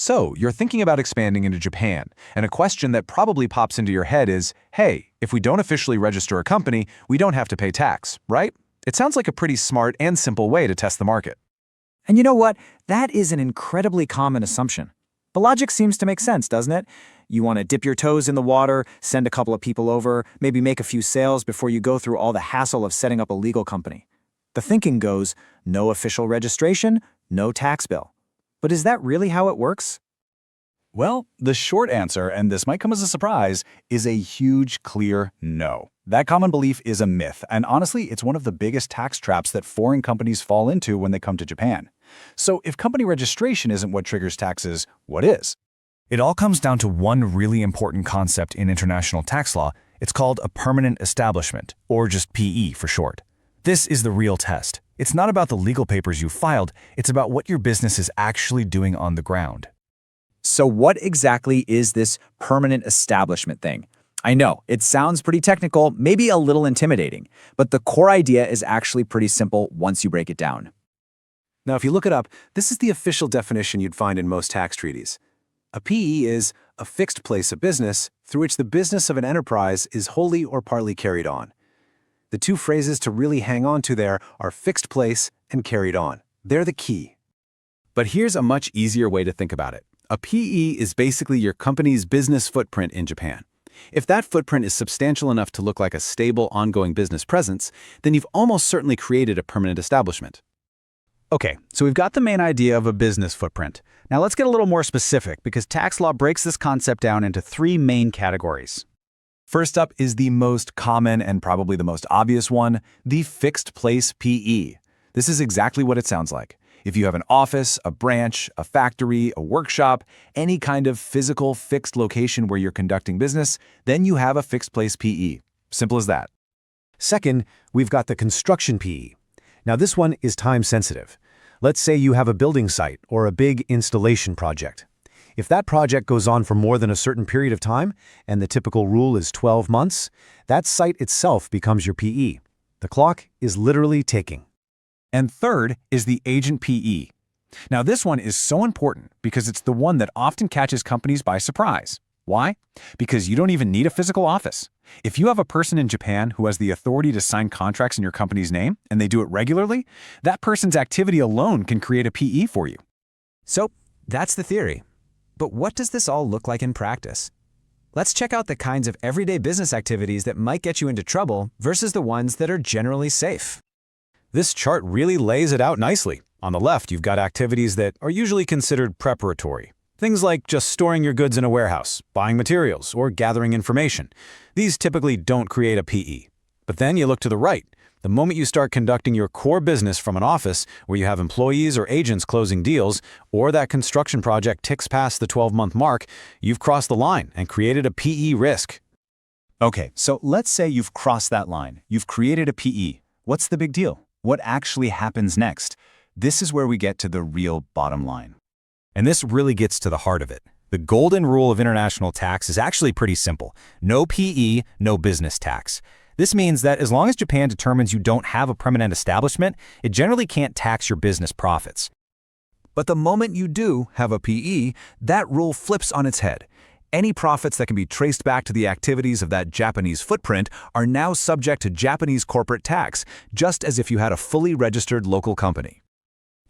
So, you're thinking about expanding into Japan, and a question that probably pops into your head is, hey, if we don't officially register a company, we don't have to pay tax, right? It sounds like a pretty smart and simple way to test the market. And you know what? That is an incredibly common assumption. The logic seems to make sense, doesn't it? You want to dip your toes in the water, send a couple of people over, maybe make a few sales before you go through all the hassle of setting up a legal company. The thinking goes, no official registration, no tax bill. But is that really how it works? Well, the short answer, and this might come as a surprise, is a huge, clear no. That common belief is a myth, and honestly, it's one of the biggest tax traps that foreign companies fall into when they come to Japan. So if company registration isn't what triggers taxes, what is? It all comes down to one really important concept in international tax law. It's called a permanent establishment, or just PE for short. This is the real test. It's not about the legal papers you filed, it's about what your business is actually doing on the ground. So what exactly is this permanent establishment thing? I know, it sounds pretty technical, maybe a little intimidating, but the core idea is actually pretty simple once you break it down. Now, if you look it up, this is the official definition you'd find in most tax treaties. A PE is a fixed place of business through which the business of an enterprise is wholly or partly carried on. The two phrases to really hang on to there are fixed place and carried on. They're the key. But here's a much easier way to think about it. A PE is basically your company's business footprint in Japan. If that footprint is substantial enough to look like a stable, ongoing business presence, then you've almost certainly created a permanent establishment. Okay, so we've got the main idea of a business footprint. Now let's get a little more specific because tax law breaks this concept down into three main categories. First up is the most common and probably the most obvious one, the fixed place PE. This is exactly what it sounds like. If you have an office, a branch, a factory, a workshop, any kind of physical fixed location where you're conducting business, then you have a fixed place PE. Simple as that. Second, we've got the construction PE. Now this one is time sensitive. Let's say you have a building site or a big installation project. If that project goes on for more than a certain period of time, and the typical rule is 12 months, that site itself becomes your PE. The clock is literally ticking. And third is the agent PE. Now this one is so important because it's the one that often catches companies by surprise. Why? Because you don't even need a physical office. If you have a person in Japan who has the authority to sign contracts in your company's name, and they do it regularly, that person's activity alone can create a PE for you. So that's the theory. But what does this all look like in practice? Let's check out the kinds of everyday business activities that might get you into trouble versus the ones that are generally safe. This chart really lays it out nicely. On the left, you've got activities that are usually considered preparatory. Things like just storing your goods in a warehouse, buying materials, or gathering information. These typically don't create a PE. But then you look to the right. The moment you start conducting your core business from an office where you have employees or agents closing deals, or that construction project ticks past the 12-month mark, you've crossed the line and created a PE risk. Okay, so let's say you've crossed that line. You've created a PE. What's the big deal? What actually happens next? This is where we get to the real bottom line. And this really gets to the heart of it. The golden rule of international tax is actually pretty simple. No PE, no business tax. This means that as long as Japan determines you don't have a permanent establishment, it generally can't tax your business profits. But the moment you do have a PE, that rule flips on its head. Any profits that can be traced back to the activities of that Japanese footprint are now subject to Japanese corporate tax, just as if you had a fully registered local company.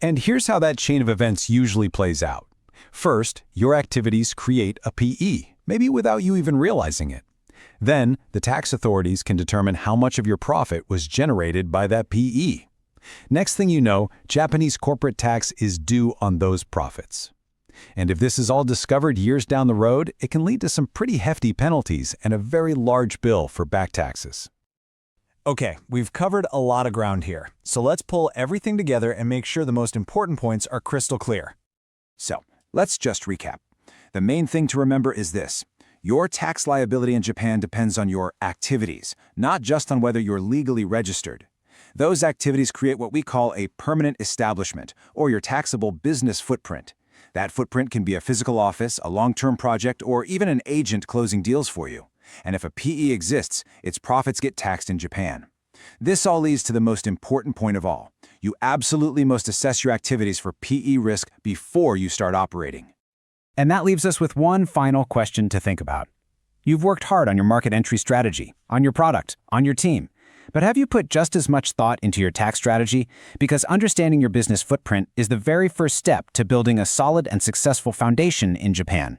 And here's how that chain of events usually plays out. First, your activities create a PE, maybe without you even realizing it. Then, the tax authorities can determine how much of your profit was generated by that PE. Next thing you know, Japanese corporate tax is due on those profits. And if this is all discovered years down the road, it can lead to some pretty hefty penalties and a very large bill for back taxes. Okay, we've covered a lot of ground here, so let's pull everything together and make sure the most important points are crystal clear. So, let's just recap. The main thing to remember is this. Your tax liability in Japan depends on your activities, not just on whether you're legally registered. Those activities create what we call a permanent establishment, or your taxable business footprint. That footprint can be a physical office, a long-term project, or even an agent closing deals for you. And if a PE exists, its profits get taxed in Japan. This all leads to the most important point of all. You absolutely must assess your activities for PE risk before you start operating. And that leaves us with one final question to think about. You've worked hard on your market entry strategy, on your product, on your team. But have you put just as much thought into your tax strategy? Because understanding your business footprint is the very first step to building a solid and successful foundation in Japan.